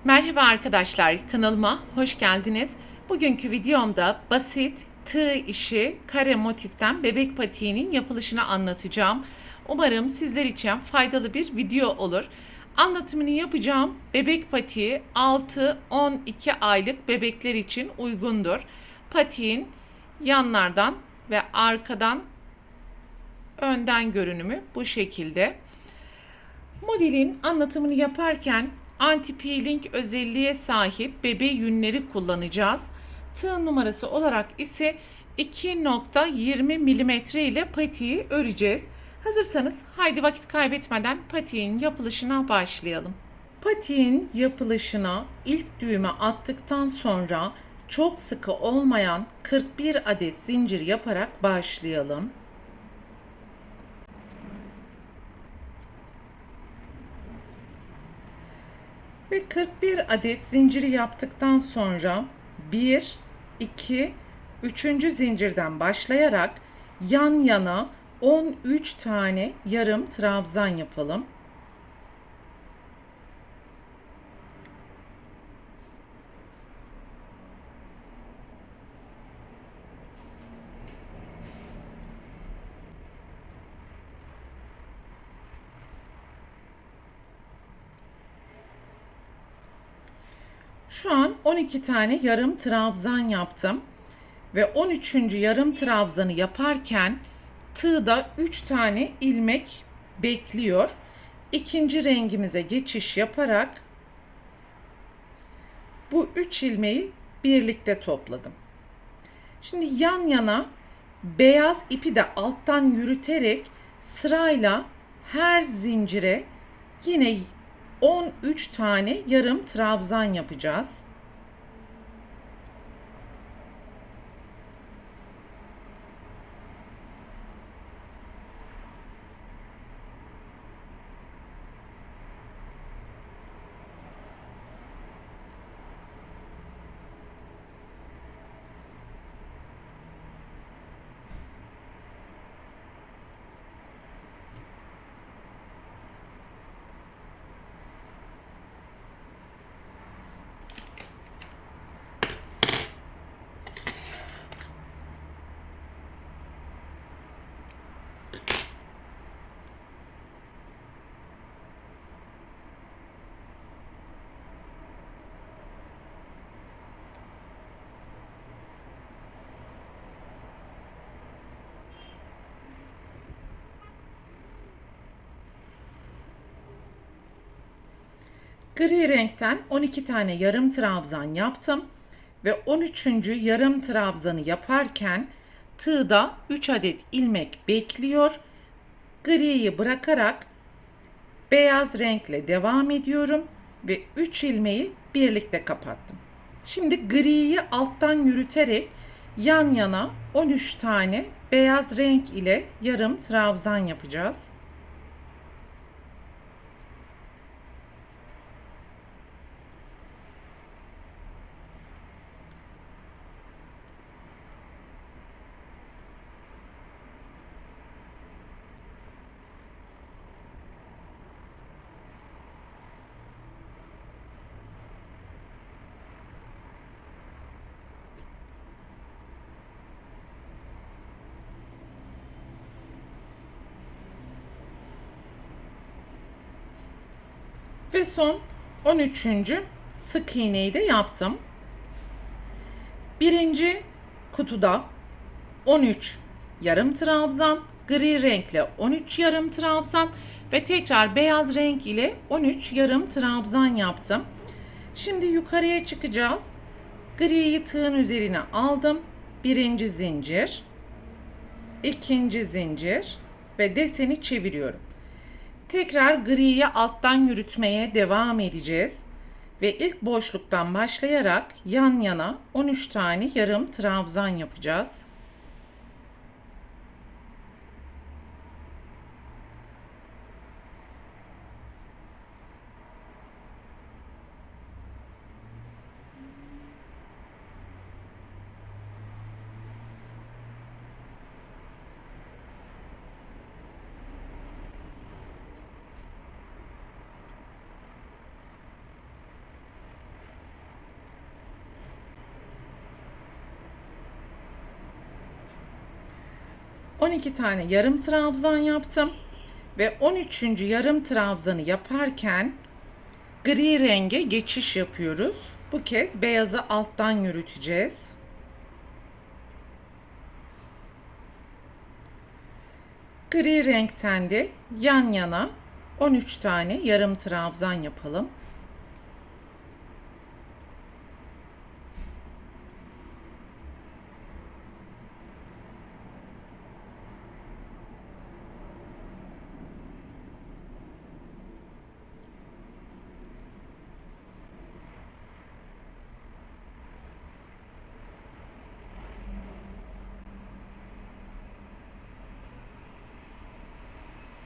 Merhaba arkadaşlar, kanalıma hoş geldiniz. Bugünkü videomda basit tığ işi kare motiften bebek patiğinin yapılışını anlatacağım. Umarım sizler için faydalı bir video olur. Anlatımını yapacağım. Bebek patiği 6-12 aylık bebekler için uygundur. Patiğin yanlardan ve arkadan önden görünümü bu şekilde. Modelin anlatımını yaparken anti-peeling özelliğe sahip bebe yünleri kullanacağız. Tığ numarası olarak ise 2.20 mm ile patiği öreceğiz. Hazırsanız haydi vakit kaybetmeden patiğin yapılışına başlayalım. Patiğin yapılışına ilk düğme attıktan sonra çok sıkı olmayan 41 adet zincir yaparak başlayalım. Ve 41 adet zinciri yaptıktan sonra 1, 2, 3. zincirden başlayarak yan yana 13 tane yarım trabzan yapalım. Şu an 12 tane yarım trabzan yaptım. Ve 13. yarım trabzanı yaparken tığda 3 tane ilmek bekliyor. İkinci rengimize geçiş yaparak bu 3 ilmeği birlikte topladım. Şimdi yan yana beyaz ipi de alttan yürüterek sırayla her zincire yine 13 tane yarım trabzan yapacağız. Gri renkten 12 tane yarım trabzan yaptım ve 13. yarım trabzanı yaparken tığda 3 adet ilmek bekliyor. Griyi bırakarak beyaz renkle devam ediyorum ve 3 ilmeği birlikte kapattım. Şimdi griyi alttan yürüterek yan yana 13 tane beyaz renk ile yarım trabzan yapacağız. Ve son 13. sık iğneyi de yaptım. Birinci kutuda 13 yarım trabzan, gri renkle 13 yarım trabzan ve tekrar beyaz renk ile 13 yarım trabzan yaptım. Şimdi yukarıya çıkacağız. Griyi tığın üzerine aldım. Birinci zincir, ikinci zincir ve deseni çeviriyorum. Tekrar griyi alttan yürütmeye devam edeceğiz. Ve ilk boşluktan başlayarak yan yana 13 tane yarım trabzan yapacağız. 12 tane yarım trabzan yaptım ve 13. yarım trabzanı yaparken gri renge geçiş yapıyoruz. Bu kez beyazı alttan yürüteceğiz. Gri renkten de yan yana 13 tane yarım trabzan yapalım.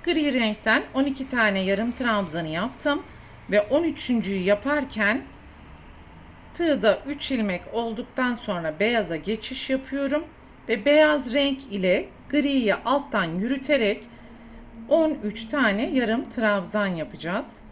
Gri renkten 12 tane yarım trabzanı yaptım ve 13.'yü yaparken tığda 3 ilmek olduktan sonra beyaza geçiş yapıyorum ve beyaz renk ile griyi alttan yürüterek 13 tane yarım trabzan yapacağız.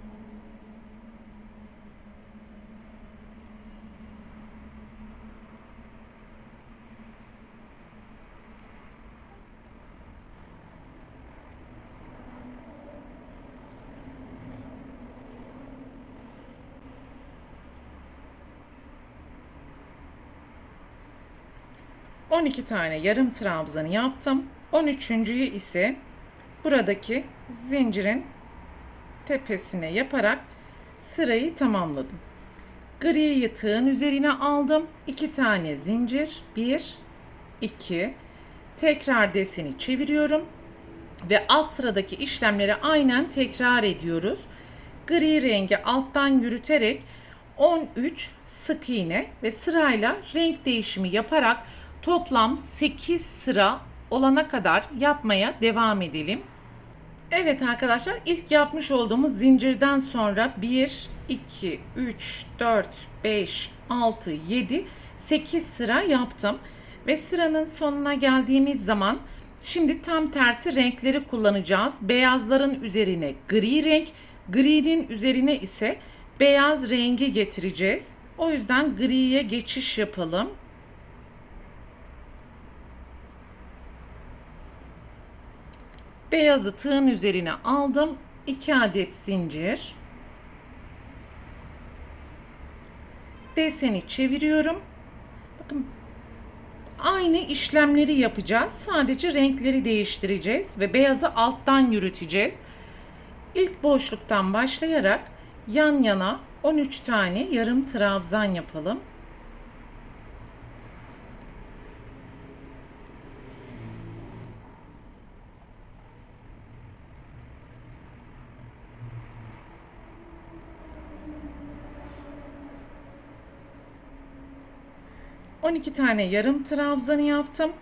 ...12 tane yarım trabzanı yaptım. 13.'yü ise buradaki zincirin tepesine yaparak sırayı tamamladım. Griyi tığın üzerine aldım. 2 tane zincir. 1, 2. Tekrar deseni çeviriyorum. Ve alt sıradaki işlemleri aynen tekrar ediyoruz. Gri rengi alttan yürüterek 13 sık iğne ve sırayla renk değişimi yaparak toplam 8 sıra olana kadar yapmaya devam edelim. Evet arkadaşlar, ilk yapmış olduğumuz zincirden sonra 1, 2, 3, 4, 5, 6, 7, 8 sıra yaptım. Ve sıranın sonuna geldiğimiz zaman şimdi tam tersi renkleri kullanacağız. Beyazların üzerine gri renk, gri'nin üzerine ise beyaz rengi getireceğiz. O yüzden griye geçiş yapalım. Beyazı tığın üzerine aldım. 2 adet zincir. Deseni çeviriyorum. Bakın, aynı işlemleri yapacağız. Sadece renkleri değiştireceğiz ve beyazı alttan yürüteceğiz. İlk boşluktan başlayarak yan yana 13 tane yarım trabzan yapalım. ...12 tane yarım trabzanı yaptım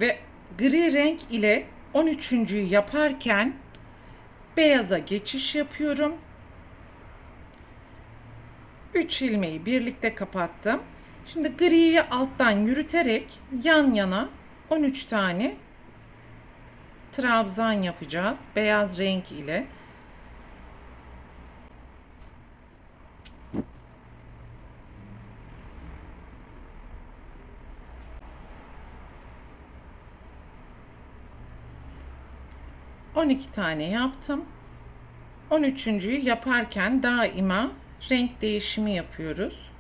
ve gri renk ile 13.'yü yaparken beyaza geçiş yapıyorum. 3 ilmeği birlikte kapattım. Şimdi griyi alttan yürüterek yan yana 13 tane trabzan yapacağız beyaz renk ile. ...12 tane yaptım. 13.'yü yaparken daima renk değişimi yapıyoruz.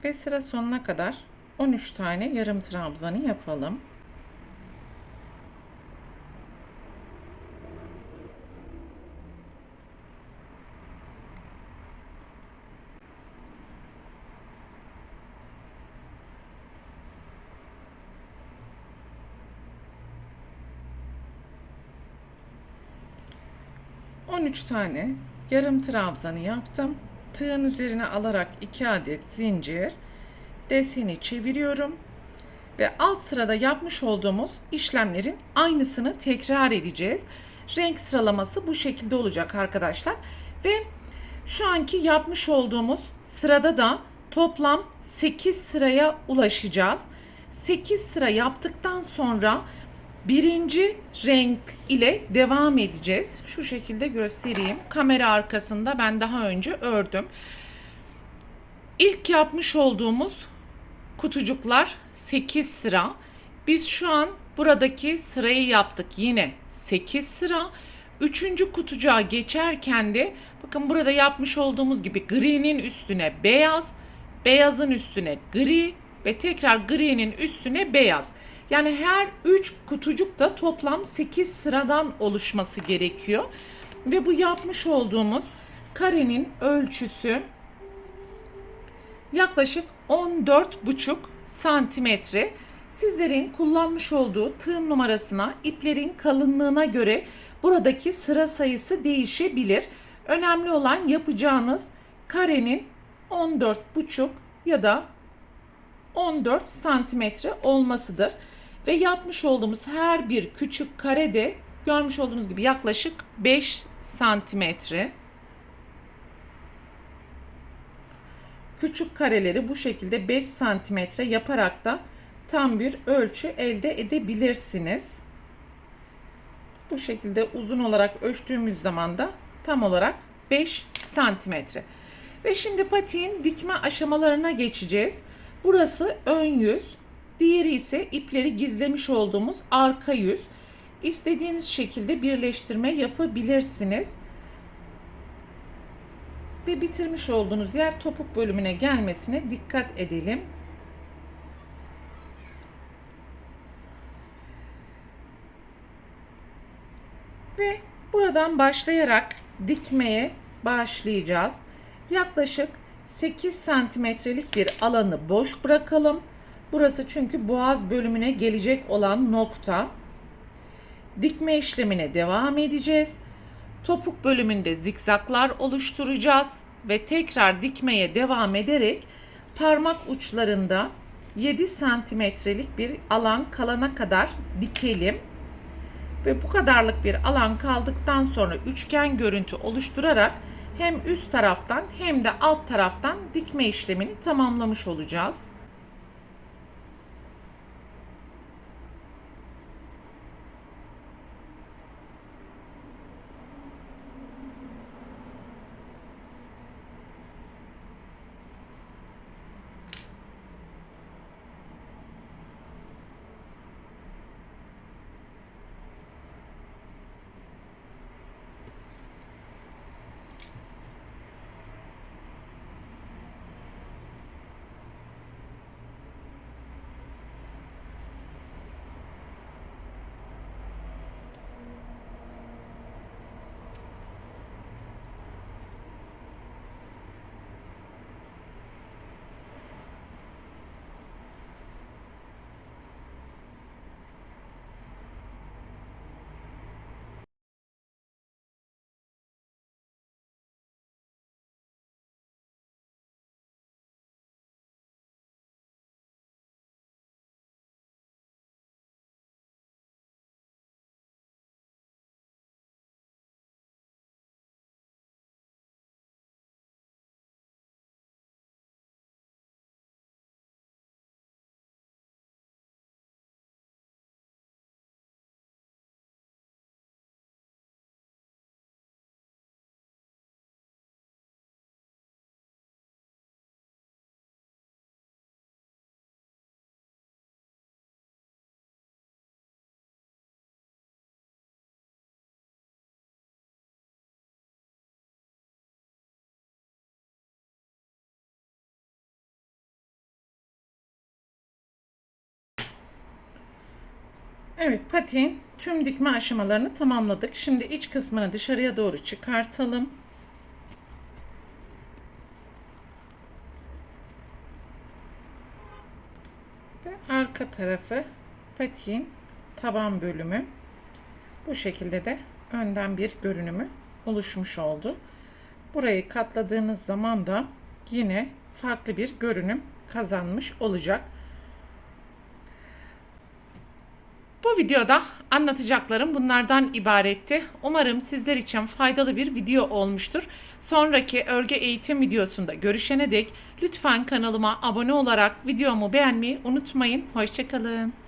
Ve sıra sonuna kadar 13 tane yarım trabzanı yapalım. ...13 tane yarım trabzanı yaptım. Tığın üzerine alarak 2 adet zincir, deseni çeviriyorum ve alt sırada yapmış olduğumuz işlemlerin aynısını tekrar edeceğiz. Renk sıralaması bu şekilde olacak arkadaşlar. Ve şu anki yapmış olduğumuz sırada da toplam 8 sıraya ulaşacağız. 8 sıra yaptıktan sonra birinci renk ile devam edeceğiz. Şu şekilde göstereyim. Kamera arkasında ben daha önce ördüm. İlk yapmış olduğumuz kutucuklar 8 sıra. Biz şu an buradaki sırayı yaptık. Yine 8 sıra. Üçüncü kutucuğa geçerken de bakın burada yapmış olduğumuz gibi gri'nin üstüne beyaz, beyazın üstüne gri ve tekrar gri'nin üstüne beyaz. Yani her 3 kutucukta toplam 8 sıradan oluşması gerekiyor. Ve bu yapmış olduğumuz karenin ölçüsü yaklaşık 14,5 santimetre. Sizlerin kullanmış olduğu tığ numarasına, iplerin kalınlığına göre buradaki sıra sayısı değişebilir. Önemli olan yapacağınız karenin 14,5 ya da 14 santimetre olmasıdır. Ve yapmış olduğumuz her bir küçük karede görmüş olduğunuz gibi yaklaşık 5 santimetre. Küçük kareleri bu şekilde 5 santimetre yaparak da tam bir ölçü elde edebilirsiniz. Bu şekilde uzun olarak ölçtüğümüz zaman da tam olarak 5 santimetre. Ve şimdi patiğin dikme aşamalarına geçeceğiz. Burası ön yüz, diğeri ise ipleri gizlemiş olduğumuz arka yüz. İstediğiniz şekilde birleştirme yapabilirsiniz. Ve bitirmiş olduğunuz yer topuk bölümüne gelmesine dikkat edelim. Ve buradan başlayarak dikmeye başlayacağız. Yaklaşık 8 santimetrelik bir alanı boş bırakalım. Burası çünkü boğaz bölümüne gelecek olan nokta. Dikme işlemine devam edeceğiz. Topuk bölümünde zikzaklar oluşturacağız ve tekrar dikmeye devam ederek parmak uçlarında 7 santimetrelik bir alan kalana kadar dikelim. Ve bu kadarlık bir alan kaldıktan sonra üçgen görüntü oluşturarak hem üst taraftan hem de alt taraftan dikme işlemini tamamlamış olacağız. Evet, patiğin tüm dikme aşamalarını tamamladık. Şimdi iç kısmını dışarıya doğru çıkartalım. Ve arka tarafı patiğin taban bölümü. Bu şekilde de önden bir görünümü oluşmuş oldu. Burayı katladığınız zaman da yine farklı bir görünüm kazanmış olacak. Bu videoda anlatacaklarım bunlardan ibaretti. Umarım sizler için faydalı bir video olmuştur. Sonraki örgü eğitim videosunda görüşene dek lütfen kanalıma abone olarak videomu beğenmeyi unutmayın. Hoşça kalın.